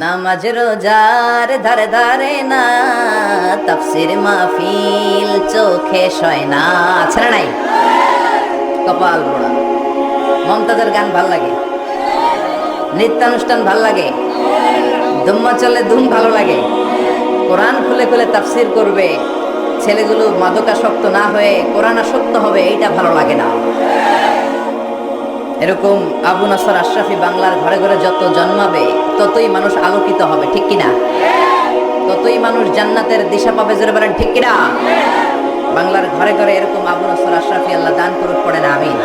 নামাজ রোজার ধারে ধারে না, তাফসির মাহফিল চোখে সয় না। আছে না নাই? কপাল পোড়া। মমতাজের গান ভাল লাগে, নৃত্যানুষ্ঠান ভাল লাগে, দুম্মা চলে ধুম ভালো লাগে, কোরআন খুলে খুলে তাফসির করবে, ছেলেগুলো মাদকাসক্ত না হয়ে কোরআন আসক্ত হবে, এইটা ভালো লাগে না। এরকম আবু নাসর আশরাফি বাংলার ঘরে ঘরে যত জন্মাবে ততই মানুষ আলোকিত হবে, ঠিক কিনা? ততই মানুষ জান্নাতের দিশা পাবে, জোরে বলেন ঠিক কিনা? বাংলার ঘরে ঘরে এরকম আবু নাসর আশরাফি আল্লাহ দান করুক, পড়ে না আমিন।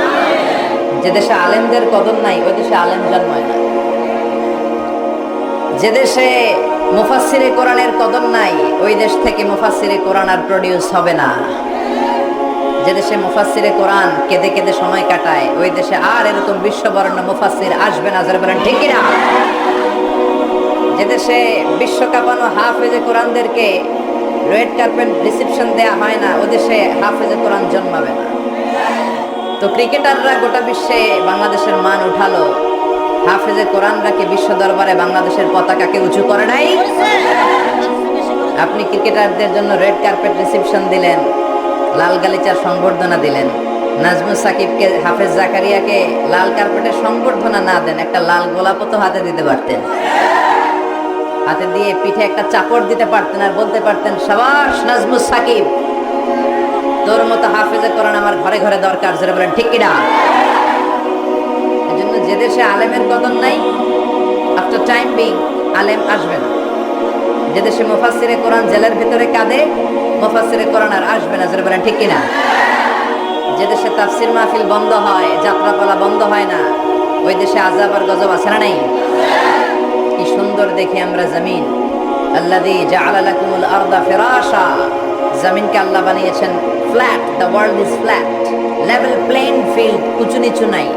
যে দেশে আলেমদের কদর নাই ওই দেশে আলেম জন্মায় না। যে দেশে মুফাসসিরে কোরআনের কদর নাই ওই দেশ থেকে মুফাসসিরে কোরআন আর প্রডিউস হবে না। যে দেশে মুফাসসিরে কোরআন কেঁদে কেঁদে সময় কাটায় ওই দেশে আর এরকম বিশ্ববরেণ্য মুফাসসির আসবে না, জোরে বলেন ঠিক কিনা? যে দেশে বিশ্বকাপানো হাফেজে কোরআনদেরকে রেড কার্পেট রিসেপশন দেয়া হয় না ওই দেশে হাফেজে কোরআন জন্মাবে না। তো ক্রিকেটাররা গোটা বিশ্বে বাংলাদেশের মান উঠালো, হাফেজে কোরআনরা কি বিশ্ব দরবারে বাংলাদেশের পতাকাকে উঁচু করে নাই? আপনি ক্রিকেটারদের জন্য রেড কার্পেট রিসেপশন দিলেন, লাল গালিচার সংবর্ধনা দিলেন, নাজমুল সাকিবকে হাফেজ জাকারিয়াকে লাল কার্পেটের সংবর্ধনা না দেন, একটা লাল গোলাপও তো হাতে দিতে পারতেন, হাতে দিয়ে পিঠে একটা চাপড় দিতে পারতেন আর বলতে পারতেন শাবাশ নাজমুল সাকিব, তোর মতো হাফেজে কোরআন আমার ঘরে ঘরে দরকার, জোরে বলেন ঠিক কিনা? এজন্য যে দেশে আলেমের কদর নাই আফটার টাইম বিং আলেম আসবে না। যে দেশে মুফাসসিরে কোরআন জেলের ভিতরে কাঁদে মুফাসসিরে কোরআন আর আসবে না, জোরে বলেন ঠিক কিনা? যে দেশে তাফসির মাহফিল বন্ধ হয়, যাত্রাপালা বন্ধ হয় না ওই দেশে আযাব আর গজব আছে না নাই? কি সুন্দর দেখি আমরা জমিন, আল্লাযী জাআলা লাকুমুল আরদা ফিরাশা, জমিনকে আল্লাহ বানিয়েছেন flat, the world is flat, level plain field, উঁচু নিচু নাই।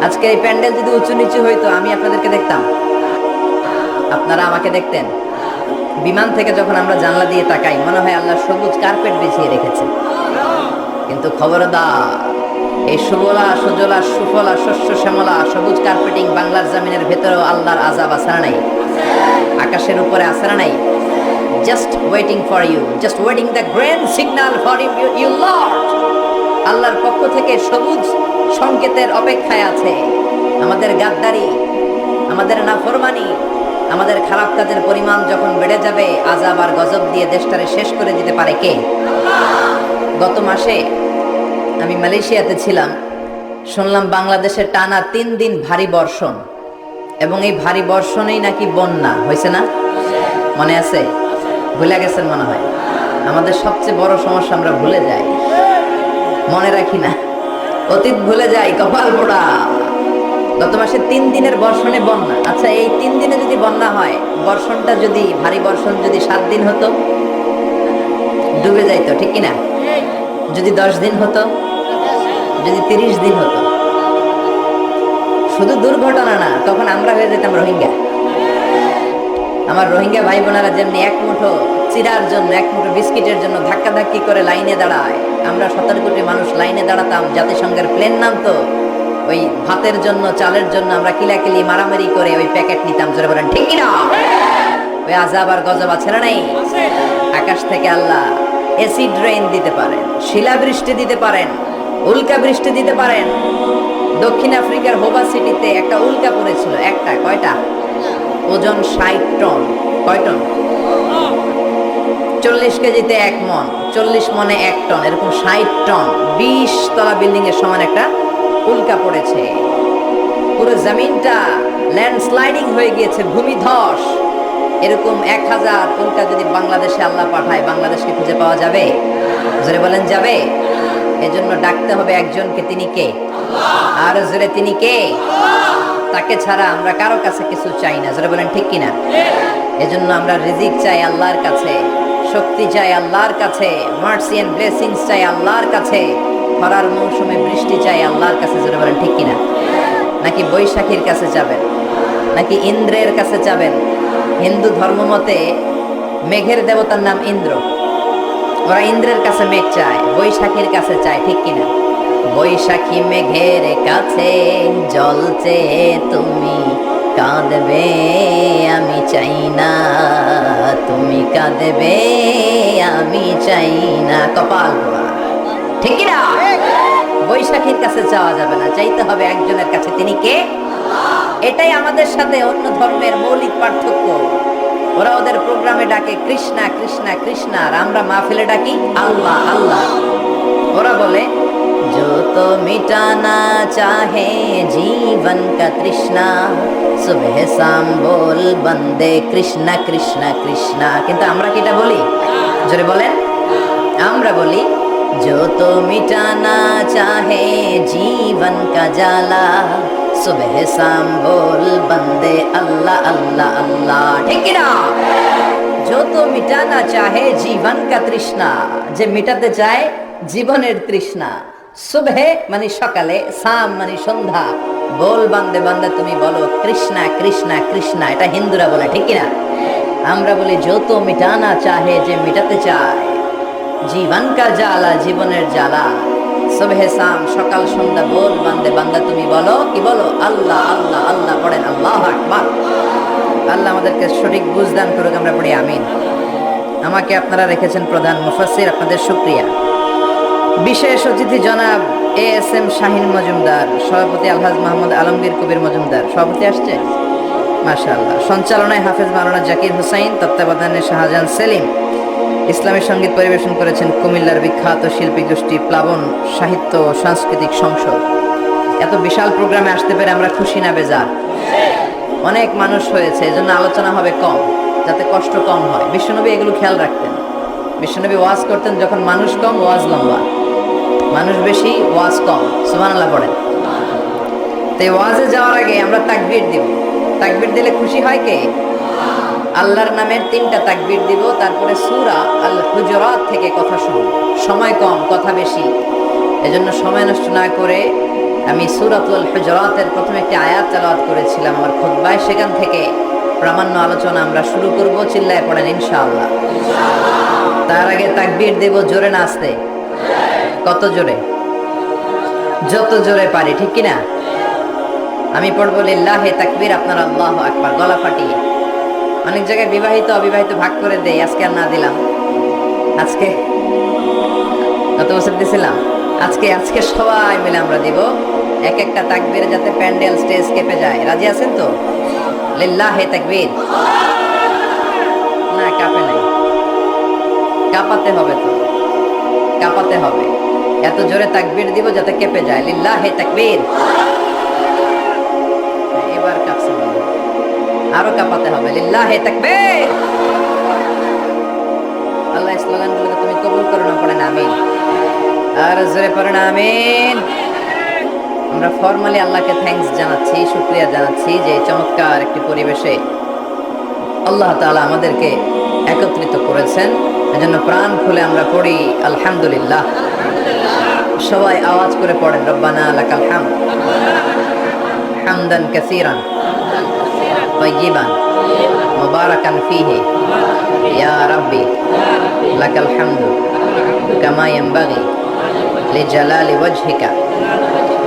আজকে এই প্যান্ডেল যদি উঁচু নিচু হইতো আমি আপনাদেরকে দেখতাম, আপনারা আমাকে দেখতেন। বিমান থেকে যখন আমরা জানলা দিয়ে তাকাই মনে হয় আল্লাহ সবুজ কার্পেট বিছিয়ে রেখেছে, কিন্তু খবরদার এই সুবলা সুজলা সুফলা শস্য শ্যামলা সবুজ কার্পেটিং বাংলার জমিনের ভেতরেও আল্লাহর আযাব আছে না নাই? আকাশের উপরে আছে না নাই? Just waiting for you, just waiting the grand signal for you lord. আল্লাহর পক্ষ থেকে সবুজ সংকেতের অপেক্ষায় আছে। আমাদের গাদ্দারি, আমাদের নাফরমানি, আমাদের খারাপ কাজের পরিমাণ যখন বেড়ে যাবে আযাব আর গজব দিয়ে দেশটারে শেষ করে দিতে পারে কে? গত মাসে আমি মালয়েশিয়াতে ছিলাম, শুনলাম বাংলাদেশে টানা 3 দিন ভারী বর্ষণ, এবং এই ভারী বর্ষণেই নাকি বন্যা হয়েছে না? মনে আছে? ভুলে গেছেন মনে হয়। আমাদের সবচেয়ে বড় সমস্যা আমরা ভুলে যাই, মনে রাখি না, অতীত ভুলে যাই, কপাল পোড়া। গত মাসে 3 দিনের বর্ষণে বন্যা। আচ্ছা এই 3 দিনে যদি বন্যা হয়, বর্ষণটা যদি ভারী বর্ষণ যদি 7 দিন হতো ডুবে যাইতো, ঠিক কিনা? যদি 10 দিন হতো, যদি 30 দিন হতো, শুধু দুর্ঘটনা না, তখন আমরা হয়ে যেতাম রোহিঙ্গা। আমার রোহিঙ্গা ভাই বোনেরা যেমনি এক মুঠো চিরার জন্য, এক মুঠো বিস্কিটের জন্য ধাক্কাধাক্কি করে লাইনে দাঁড়ায়, আমরা 17 কোটি মানুষ লাইনে দাঁড়াতাম, জাতিসংঘের প্লেন নামতো, ওই ভাতের জন্য চালের জন্য আমরা কিলাকিলি মারামারি করে ওই প্যাকেট নিতাম, জোরে বলেন ঠিক কিনা? ওই আযাব আর গজব আছে না নাই? আকাশ থেকে আল্লাহ অ্যাসিড রেইন দিতে পারেন, শিলাবৃষ্টি দিতে পারেন, উল্কা বৃষ্টি দিতে পারেন। দক্ষিণ আফ্রিকার হোবা সিটিতে একটা উল্কা পড়েছিল, একটা, কয়টা? ওজন 60 টন। কয় টন? 40 কেজিতে 1 মন, 40 মনে 1 টন, এরকম 60 টন, 20 তলা বিল্ডিং এর সমান একটা উল্কা পড়েছে। পুরো জমিনটা ল্যান্ডস্লাইডিং হয়ে গিয়েছে, ভূমিধস। এরকম 1000 উল্কা যদি বাংলাদেশে আল্লাহ পাঠায়, বাংলাদেশকে খুঁজে পাওয়া যাবে? জোরে বলেন যাবে? এজন্য ডাকতে হবে একজনকে, তিনি কে? আর জোরে তিনি কে? তাকে ছাড়া আমরা কারো কাছে কিছু চাই না, জোরে বলেন ঠিক কিনা? এজন্য আমরা রিজিক চাই আল্লাহর কাছে, শক্তি চাই আল্লাহর কাছে, মার্সি এন্ড ব্লেসিংস চাই আল্লাহর কাছে, খরার মৌসুমে বৃষ্টি চাই আল্লাহর কাছে, জোরে বলেন ঠিক কিনা? নাকি বৈশাখীর কাছে যাবেন, নাকি ইন্দ্রের কাছে যাবেন? হিন্দু ধর্ম মতে মেঘের দেবতার নাম ইন্দ্র, ওরা ইন্দ্রের কাছে মেঘ চায়, বৈশাখীর কাছে চায়, ঠিক কিনা? বৈশাখী মেঘের কাছে জল চেয়ে তুমি কাঁদবে, আমি চাই কাঁদবে আমি চাই না। কপাল পোড়া, ঠিক কি না? বৈশাখীর কাছে যাওয়া যাবে না, চাইতে হবে একজনের কাছে, তিনি কে? এটাই আমাদের সাথে অন্য ধর্মের মৌলিক পার্থক্য। ওরা ওদের প্রোগ্রামে ডাকে কৃষ্ণা কৃষ্ণা কৃষ্ণা, আর আমরা মাহফিলে ডাকি আল্লাহ আল্লাহ। ওরা বলে जो तो मिटाना चाहे जीवन का तृष्णा सुबह शाम बोल बंदे कृष्णा कृष्णा कृष्णा। কিন্তু আমরা কি এটা বলি? জোরে বলেন। আমরা বলি जो तो मिटाना चाहे जीवन का जाला सुबह शाम बोल बंदे अल्लाह अल्लाह अल्लाह। ঠিক কি না? जो तो मिटाना चाहे जीवन का तृष्णा, যে মিটাতে চায় জীবনের তৃষ্ণা। সুবহে মানে সকালে, শাম মানে সন্ধ্যা, বল বান্দে বান্দা তুমি বলো কৃষ্ণা কৃষ্ণা কৃষ্ণা। এটা হিন্দুরা বলে, ঠিক কিনা? আমরা বলি যত মিটানা চাহে, যে মিটাতে চায় জীবন কা জ্বালা, জীবনের জ্বালা। সুবহে শাম, সকাল সন্ধ্যা, বল বান্দে বান্দা তুমি বলো, কি বলো? আল্লাহ আল্লাহ আল্লাহ। পড়েন আল্লাহু আকবার। আল্লাহ আমাদেরকে সঠিক বুঝদান করুক, আমরা পড়ি আমিন। আমাকে আপনারা রেখেছেন প্রধান মুফাসসির, আপনাদের শুকরিয়া। বিশেষ অতিথি জনাব ASM শাহিন মজুমদার, সভাপতি আলহাজ মোহাম্মদ আলমগীর কবির মজুমদার, সভাপতি আসছে মাশাআল্লাহ। সঞ্চালনায় হাফেজ মাওলানা জাকির হুসাইন, তত্ত্বাবধানে শাহজাহান সেলিম। ইসলামী সঙ্গীত পরিবেশন করেছেন কুমিল্লার বিখ্যাত শিল্পী গোষ্ঠী প্লাবন সাহিত্য ও সাংস্কৃতিক সংসদ। এত বিশাল প্রোগ্রামে আসতে পেরে আমরা খুশি না বেজার? অনেক মানুষ হয়েছে, এজন্য আলোচনা হবে কম, যাতে কষ্ট কম হয়। বিশ্বনবী এগুলো খেয়াল রাখতেন। বিশ্বনবী ওয়াজ করতেন যখন মানুষ কম, ওয়াজ লম্বা, মানুষ বেশি, ওয়াজ কম। সুবহানাল্লাহ পড়েন। তো এই ওয়াজে যাওয়ার আগে আমরা তাকবীর দিব। তাকবীর দিলে খুশি হয় কে? আল্লাহর নামের 3টা তাকবীর দিব, তারপরে সূরা আল হুজুরাত থেকে কথা শুনব। সময় কম, কথা বেশি, এজন্য সময় নষ্ট না করে আমি সূরাতুল হুজুরাতের প্রথম একটি আয়াত তেলাওয়াত করেছিলাম আমার খুতবায়, সেখান থেকে প্রামাণ্য আলোচনা আমরা শুরু করব। চিল্লায় পড়েন ইনশাআল্লাহ। তার আগে তাকবীর দেব, জোরে না আস্তে? কত জোরে? যত জোরে পারি, ঠিক কিনা? আমি পড়বো লিল্লাহে তাকবীর, আপনারা আল্লাহু আকবার গলা ফাটিয়ে। অনেক জায়গায় বিবাহিত অবিবাহিত ভাগ করে দেই, আজকে আর না দিলাম। আজকে গত বছর দিছিলাম, আজকে সবাই মিলে আমরা দিব এক একটা তাকবীর, যাতে প্যান্ডেল স্টেজ কেঁপে যায়। রাজি আছেন তো? লিল্লাহে তাকবীর। না, কাঁপে নাই, কাঁপাতে হবে তো, কাঁপাতে হবে। এত জোরে তাকবীর দিব যাতে কেঁপে যায়। লিল্লাহে তাকবীর। এবার কাঁপছে, আরো কাঁপাতে হবে। লিল্লাহে তাকবীর। আল্লাহ স্লোগানগুলোকে তুমি কবুল করো না, পড়েন আমিন। আর জোরে পড়েন আমিন। আমরা ফর্মালি আল্লাহকে থ্যাঙ্কস জানাচ্ছি, শুকরিয়া জানাচ্ছি যে চমৎকার একটি পরিবেশে আল্লাহ তাআলা আমাদেরকে একত্রিত করেছেন। এজন্য প্রাণ খুলে আমরা পড়ি আলহামদুলিল্লাহ। সবাই আওয়াজ করে পড়েন রব্বানা লাকাল হামদ হামদান কাসীরান তাইয়িবান মুবারাকান ফীহি ইয়া রাব্বি লাকাল হামদু কামা ইয়ানবাগি লিজালালি ওয়াজহিকা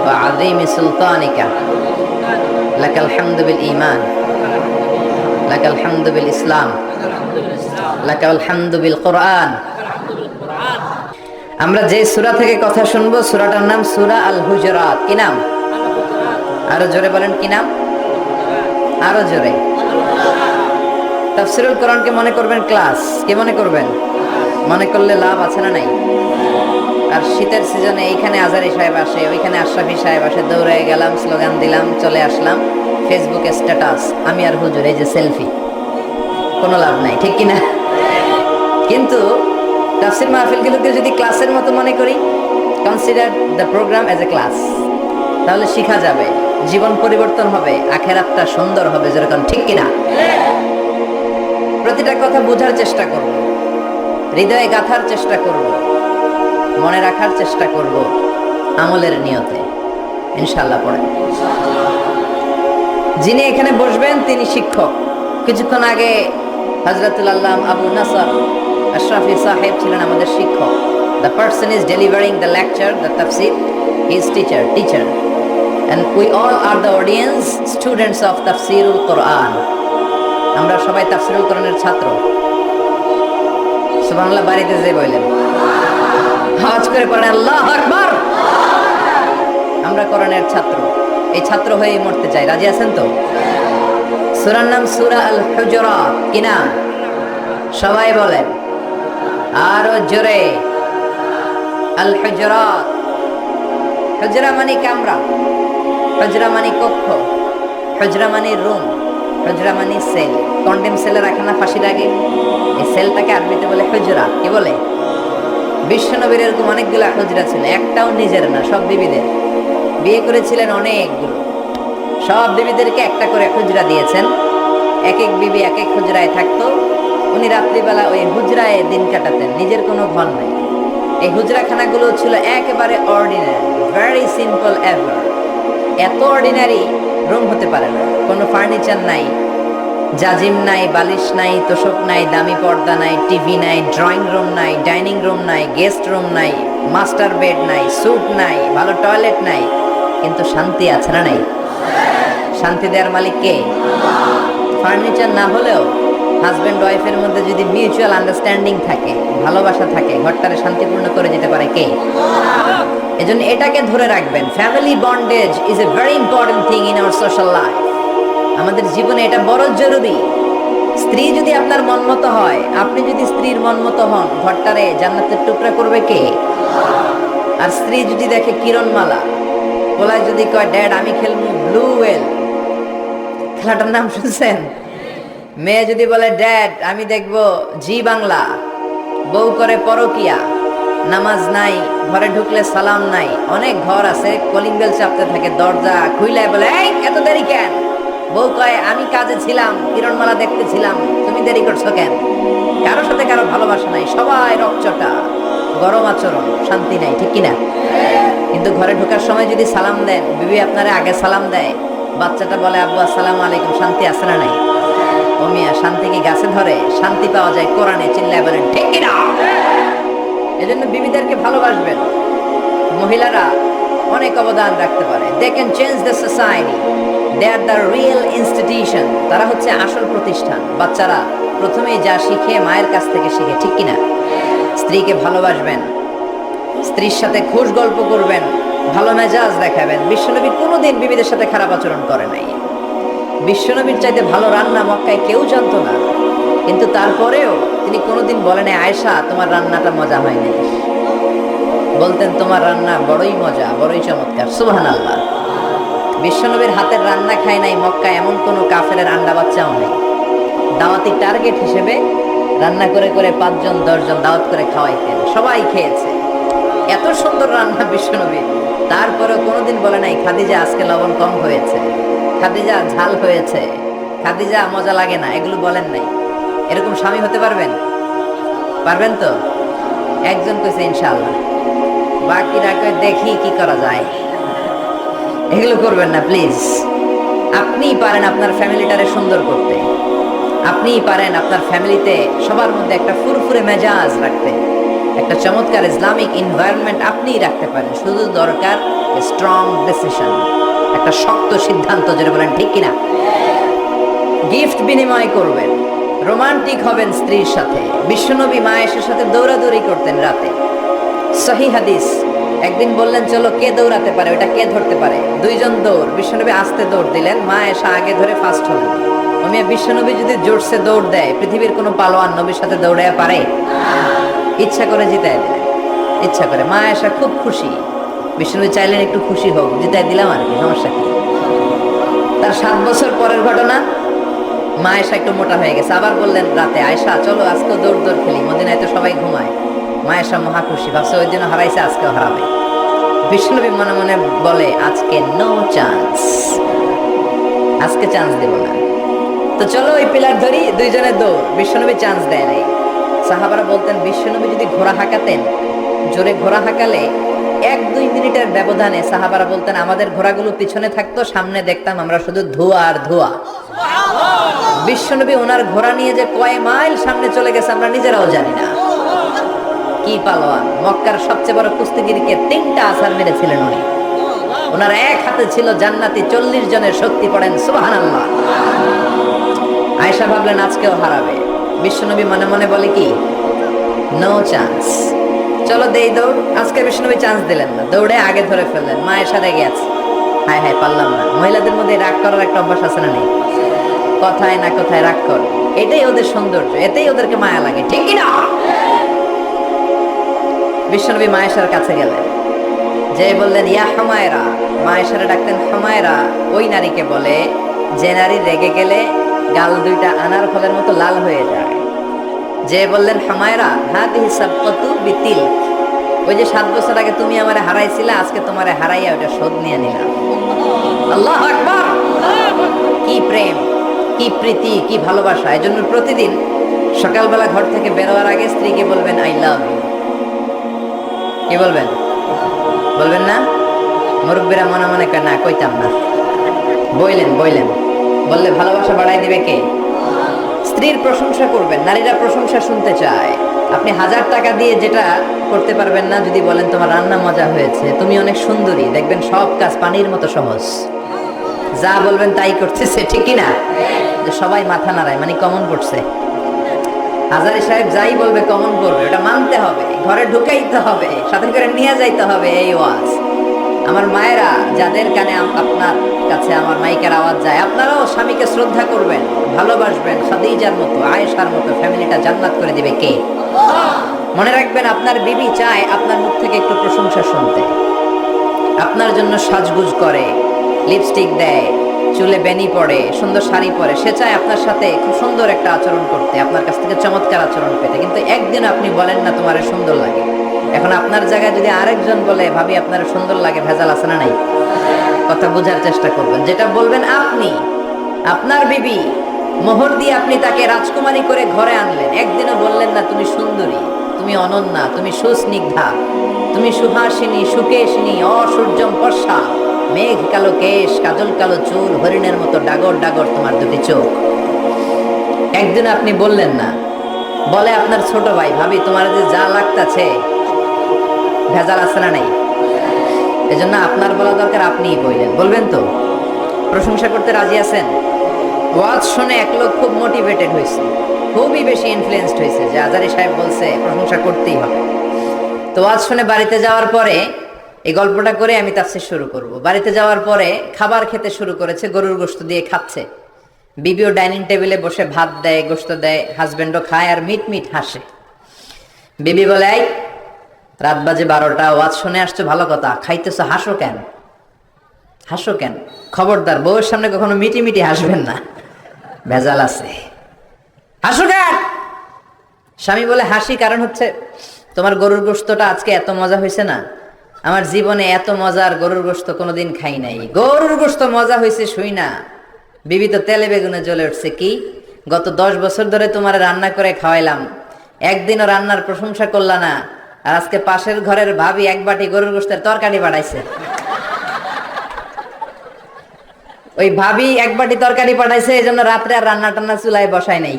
ওয়া আযীমি সুলতানিকা লাকাল হামদু বিল ঈমান লাকাল হামদু বিল ইসলাম লাকাল হামদু বিল কুরআন। আমরা যে সূরা থেকে কথা শুনবো, সূরাটার নাম সূরা আল হুজুরাত। কি নাম? আরো জোরে বলেন, কি নাম? আরো জোরে। তাফসীরুল কোরআনকে মনে করবেন ক্লাস। কি মনে করবেন? মনে করলে লাভ আছে না নাই? আর শীতের সিজনে এইখানে আজারি সাহেব আসে, ওইখানে আশরাফি সাহেব আসে, দৌড়ে গেলাম, স্লোগান দিলাম, চলে আসলাম, ফেসবুকে স্ট্যাটাস আমি আর হুজুর, এই যে সেলফি, কোনো লাভ নাই, ঠিক কিনা? কিন্তু তাফসীর মাহফিলগুলোকে যদি ক্লাসের মতো মনে করি, consider the program as a class, তাহলে শিখা যাবে, জীবন পরিবর্তন হবে, আখেরাতটা সুন্দর হবে, যেরকম, ঠিক কিনা? প্রতিটা কথা বোঝার চেষ্টা করব, হৃদয়ে গাঁথার চেষ্টা করব, মনে রাখার চেষ্টা করব, আমলের নিয়তে ইনশাআল্লাহ। পড়েন। যিনি এখানে বসবেন তিনি শিক্ষক। কিছুক্ষণ আগে হযরতুল আল্লাম আবু নাসর আশরাফি সাহেব ছিলেন আমাদের শিক্ষক। The person is delivering the lecture, the tafsir, he is teacher, and we all are the audience, students of Tafsirul Quran. আমরা সবাই তাফসীরুল কোরআনের ছাত্র। সুবহানাল্লাহ বাড়িতে যে বললেন, আওয়াজ করে পড়েন আল্লাহু আকবার। আমরা কোরআনের ছাত্র, এই ছাত্র হয়ে মরতে চাই, রাজি আছেন তো? সূরার নাম সূরা আল হুজুরাত, কি নাম? সবাই বলেন আরো জোরে, আল হুজুরাত। হুজরা মানে কামরা, হুজরা মানে কক্ষ, হুজরা মানে রুম, হুজরা মানে সেল। কন্ডেম সেলে রাখে না ফাঁসির আগে, এই সেলটাকে আরবিতে বলে হুজরা। কি বলে? বিশ্বনবীর এরকম অনেকগুলো হুজরা ছিল, একটাও নিজের না, সব বিবিদের। বিয়ে করেছিলেন অনেকগুলো, সব বিবিদেরকে একটা করে হুজরা দিয়েছেন। এক এক বিবি এক এক হুজরায় থাকতো। উনি রাত্রিবেলা ওই হুজরায় দিন কাটাতেন, নিজের কোনো ঘর নাই। এই হুজরাখানাগুলো ছিল একেবারে অর্ডিনারি, ভেরি সিম্পল এভার। এত অর্ডিনারি রুম হতে পারে না, কোনো ফার্নিচার নাই, জাজিম নাই, বালিশ নাই, তোষক নাই, দামি পর্দা নাই, টিভি নাই, ড্রয়িং রুম নাই, ডাইনিং রুম নাই, গেস্ট রুম নাই, মাস্টার বেড নাই, স্যুট নাই, ভালো টয়লেট নাই, কিন্তু শান্তি আছে না নাই? শান্তি দেওয়ার মালিক কে? ফার্নিচার না হলেও হাজব্যান্ড ওয়াইফের মধ্যে যদি মিউচুয়াল আন্ডারস্ট্যান্ডিং থাকে, ভালোবাসা থাকে, ঘরটারে শান্তিপূর্ণ করে যেতে পারে কে? এজন্য এটাকে ধরে রাখবেন। Family bondage is a very important thing in our social life. আমাদের জীবনে এটা বড় জরুরি। স্ত্রী যদি আপনার মন মতো হয়, আপনি যদি স্ত্রীর মন মতো হন, ঘরটারে জান্নাতের টুকরা করবে কে? আর স্ত্রী যদি দেখে কিরণমালা, পোলায় যদি কয় ড্যাড আমি খেলবো ব্লু ওয়েল, খেলাটার নাম শুনছেন? মেয়ে যদি বলে ড্যাড আমি দেখবো জি বাংলা, বউ করে পরকিয়া, নামাজ নাই, ঘরে ঢুকলে সালাম নাই। অনেক ঘর আছে কলিং বেল চাপতে থাকে, দরজা খুইলায় বলে এই এত দেরি কেন? বউ কয় আমি কাজে ছিলাম, কিরণমালা দেখতে ছিলাম, তুমি দেরি করছো কেন? কারোর সাথে কারো ভালোবাসা নাই, সবাই রকচটা, গরম আচরণ, শান্তি নাই, ঠিক কিনা? কিন্তু ঘরে ঢোকার সময় যদি সালাম দেন, বিবি আপনারে আগে সালাম দেয়, বাচ্চাটা বলে আব্বু আসসালামু আলাইকুম, শান্তি আছে না নাই? ও মিয়া, শান্তি কি গাছে ধরে? শান্তি পাওয়া যায় কোরআনে, চিল্লায় বলেন ঠিক কিনা? এজন্য বিবিদেরকে ভালোবাসবেন। মহিলারা অনেক অবদান রাখতে পারে, they can change the society, they are the real institution. তারা হচ্ছে আসল প্রতিষ্ঠান। বাচ্চারা প্রথমেই যা শিখে মায়ের কাছ থেকে শিখে, ঠিক কিনা? স্ত্রীকে ভালোবাসবেন, স্ত্রীর সাথে খুশ গল্প করবেন, ভালো মেজাজ দেখাবেন। বিশ্বনবী কোনোদিন বিবিদের সাথে খারাপ আচরণ করে নাই। বিশ্বনবীর চাইতে ভালো রান্না মক্কায় কেউ জানতো না, কিন্তু তারপরেও তিনি কোনোদিন বলেন আয়েশা তোমার রান্নাটা মজা হয়নি, বলতেন তোমার রান্না বড়ই মজা, বড়ই চমৎকার। সুবহানাল্লাহ। বিশ্বনবীর হাতের রান্না খায় নাই মক্কায় এমন কোনো কাফেরের আন্ডা বাচ্চাও নেই। দাওয়াতি টার্গেট হিসেবে রান্না করে করে 5 জন 10 জন দাওয়াত করে খাওয়াইতেন, সবাই খেয়েছে। এত সুন্দর রান্না বিশ্বনবী, তারপরেও কোনোদিন বলে নাই খাদিজা আজকে লবণ কম হয়েছে, খাদিজা ঝাল হয়েছে, খাদিজা মজা লাগে না, এগুলো বলেন নাই। এরকম স্বামী হতে পারবেন? পারবেন তো? একজন কইছে ইনশাআল্লাহ, বাকিরা কই দেখি কি করা যায়। এগুলো করবেন না প্লিজ। আপনিই পারেন আপনার ফ্যামিলিটারে সুন্দর করতে, আপনিই পারেন আপনার ফ্যামিলিতে সবার মধ্যে একটা ফুরফুরে মেজাজ রাখতে, একটা চমৎকার ইসলামিক এনভায়রনমেন্ট আপনিই রাখতে পারেন। শুধু দরকার স্ট্রং ডিসিশন, একটা শক্ত সিদ্ধান্ত, যেটা বলেন ঠিক কিনা? গিফট বিনিময় করবেন, রোমান্টিক হবেন স্ত্রীর সাথে। বিশ্বনবী মায়ের সাথে দৌড়াদৌড়ি করতেন রাতে, সহি হাদিস। একদিন বললেন চলো কে দৌড়াতে পারে, ওটা কে ধরতে পারে? 2 জন দৌড়, বিশ্বনবী আস্তে দৌড় দিলেন, মা এসে আগে ধরে ফার্স্ট হলেন। ওমিয়া বিশ্বনবী যদি জোরসে দৌড় দেয়, পৃথিবীর কোনো পালোয়ান নবীর সাথে দৌড়াইয়া পারে? ইচ্ছা করে জিতাই দিলেন, ইচ্ছা করে। মা এসা খুব খুশি, বিশ্বনবী চাইলেন একটু খুশি হোক, জিতাই দিলাম আর কি, সমস্যা কি? তার 7 বছর পরের ঘটনা, মা এসা একটু মোটা হয়ে গেছে, আবার বললেন রাতে আয়েশা চলো আজকে দৌড় দৌড় খেলি, মদিনায় তো সবাই ঘুমায়। মা এসা মহা খুশি, ভাবছে ওই দিনও হারাইছে আজকেও হারাবে। বিষ্ণুনবী মনে মনে বলে আজকে নো চান্স, আজকে চান্স দেব না। তো চলো ওই পিলার ধরি, 2 জনের দৌড়, বিশ্বনবী চান্স দেয় নাই। সাহাবারা বলতেন বিশ্বনবী যদি ঘোড়া হাঁকাতেন, জোরে ঘোড়া হাঁকালে 1-2 মিনিটের ব্যবধানে সাহাবারা বলতেন আমাদের ঘোড়াগুলো পিছনে থাকতো, সামনে দেখতাম আমরা শুধু ধোঁয়া আর ধোঁয়া। বিশ্বনবী ওনার ঘোড়া নিয়ে যে কয় মাইল সামনে চলে গেছে আমরা নিজেরাও জানি না। কি পালোয়ান! মক্কার সবচেয়ে বড় কুস্তিগিরকে 3টা আছাড় মেরেছিলেন উনি। ওনার এক হাতে ছিল জান্নাতি 40 জনের শক্তি, পড়েন সুবহানাল্লাহ। আয়েশা ভাবলেন আজকেও হারাবে। বিশ্বনবী মনে মনে বলে কি নো চান্স। চলো দেই দৌড়। আজকে বিষ্ণুবী চান্স দিলেন না, দৌড়ে আগে ধরে ফেললেন, মায়ের সাথে গেছে। হায় হায়, পারলাম না। মহিলাদের মধ্যে রাগ করার একটা অভ্যাস আছে না নেই? কথায় না কথায় রাগ কর, এটাই ওদের সৌন্দর্য, এতেই ওদেরকে মায়া লাগে, ঠিক কি না? বিশ্বনবী মায়েশার কাছে গেলেন, যে বললেন ইয়া হুমায়রা। মায়েশারে ডাকতেন হুমায়রা। ওই নারীকে বলে যে নারী রেগে গেলে গাল দুইটা আনার ফলের মতো লাল হয়ে যায়। যে বললেন হুমায়রা হাদিহি সাবকাতু বিতিল, ওই যে 7 বছর আগে তুমি আমারে হারাইছিলা, আজকে তোমারে হারাইয়া ওটা শোধ নিয়ে নিলাম। আল্লাহু আকবার। কি প্রেম, কি প্রীতি, কি ভালোবাসা। এজন্য প্রতিদিন সকালবেলা ঘর থেকে বেরোয়ার আগে স্ত্রীকে বলবেন আই লাভ ইউ। কি বলবেন? বলবেন না? মুরব্বীরা মনে মনে কয় না, কইতাম না। বললেন বললে ভালোবাসা বাড়াই দিবে কে? স্ত্রীর প্রশংসা করবেন। নারীরা প্রশংসা শুনতে চায়। আপনি 1000 টাকা দিয়ে যেটা করতে পারবেন না, যদি বলেন তোমার রান্না মজা হয়েছে, তুমি অনেক সুন্দরী, দেখবেন সব কাজ পানির মতো সহজ। যা বলবেন তাই করতেছে, ঠিক কি না? যে সবাই মাথা নাড়ায়, মানে কমন পড়ছে। হাজারি সাহেব যাই বলবে কমন করবে, ওটা মানতে হবে, ঘরে ঢুকাইতে হবে, সাথে করে নিয়ে যাইতে হবে। এই ওয়াজ আমার মায়েরা, যাদের কানে আপনার কাছে আমার মাইকের আওয়াজ যায়, আপনারাও স্বামীকে শ্রদ্ধা করবেন, ভালোবাসবেন। খাদিজার মতো, আয়েশার মতো ফ্যামিলিটা জান্নাত করে দিবে কে? মনে রাখবেন, আপনার বিবি চায় আপনার মুখ থেকে একটু প্রশংসা শুনতে। আপনার জন্য সাজগুজ করে, লিপস্টিক দেয়, চুলে বেনি পড়ে, সুন্দর শাড়ি পরে। সে চায় আপনার সাথে খুব সুন্দর একটা আচরণ করতে, আপনার কাছ থেকে চমৎকার আচরণ পেতে। কিন্তু একদিন আপনি বলেন না তোমার সুন্দর লাগে। এখন আপনার জায়গায় যদি আরেকজন বলে ভাবি আপনার সুন্দর লাগে, ভেজাল আছে না নাই? কথা বোঝার চেষ্টা করবেন। যেটা বলবেন আপনি, আপনার বিবি, মোহর দিয়ে আপনি তাকে রাজকুমারী করে ঘরে আনলেন, একদিনও বললেন না তুমি সুন্দরী, তুমি অনন্যা, তুমি সুস্নিগ্ধা, তুমি সুহাসিনী, সুকেশিনী, অসূর্যম পর্ষা, মেঘ কালো কেশ, কাজল কালো চুল, হরিণের মতো ডাগর ডাগর তোমার দুটি চোখ। একদিন আপনি বললেন না। বলে আপনার ছোট ভাই, ভাবি তোমার যে যা লাগতাছে, ভেজাল আছে না নাই? এজন্য আপনার বলা দরকার, আপনিই বললেন। বলবেন তো? প্রশংসা করতে রাজি আছেন? ওয়াজ শুনে এক লোক খুব মোটিভেটেড হয়েছে, খুবই বেশি ইনফ্লুয়েন্সড হয়েছে যে আজারি সাহেব বলছে প্রশংসা করতেই হবে। তো ওয়াজ শুনে বাড়িতে যাওয়ার পরে এই গল্পটা করে আমি তাফসীর শুরু করব। বাড়িতে যাওয়ার পরে খাবার খেতে শুরু করেছে, গরুর গোশত দিয়ে খাচ্ছে। বিবিও ডাইনিং টেবিলে বসে ভাত দেয়, গোশত দেয়, হাজবেন্ডও খায় আর মিট মিট হাসে। বিবি বলে, এই রাত বাজে 12টা, ওয়াজ শুনে আসছো ভালো কথা, খাইতেছো, হাসো কেন? হাসো কেন? খবরদার বউয়ের সামনে কখনো মিটি মিটি হাসবেন না, ভেজাল আছে। হাসো কেন? স্বামী বলে, হাসি কারণ হচ্ছে তোমার গরুর গোশতটা আজকে এত মজা হয়েছে না, আমার জীবনে এত মজার গরুর গোশত কোনোদিন খাই নাই। গরুর গোশত মজা হয়েছে শুই না বিবি তো তেলে বেগুনে জ্বলে উঠছে। কি গত 10 বছর ধরে তোমার রান্না করে খাওয়াইলাম, একদিনও রান্নার প্রশংসা করলা না, আর আজকে পাশের ঘরের ভাবি এক বাটি গরুর গোশতের তরকারি পাঠাইছে। ওই ভাবি এক বাটি তরকারি পাঠাইছে, এই জন্য রাত্রে আর রান্না টান্না চুলায় বসাই নাই,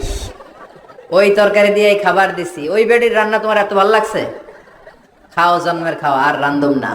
ওই তরকারি দিয়ে খাবার দিছি। ওই বেটির রান্না তোমার এত ভালো লাগছে? খাও জন্মের খাও, আর রান্ধুম না।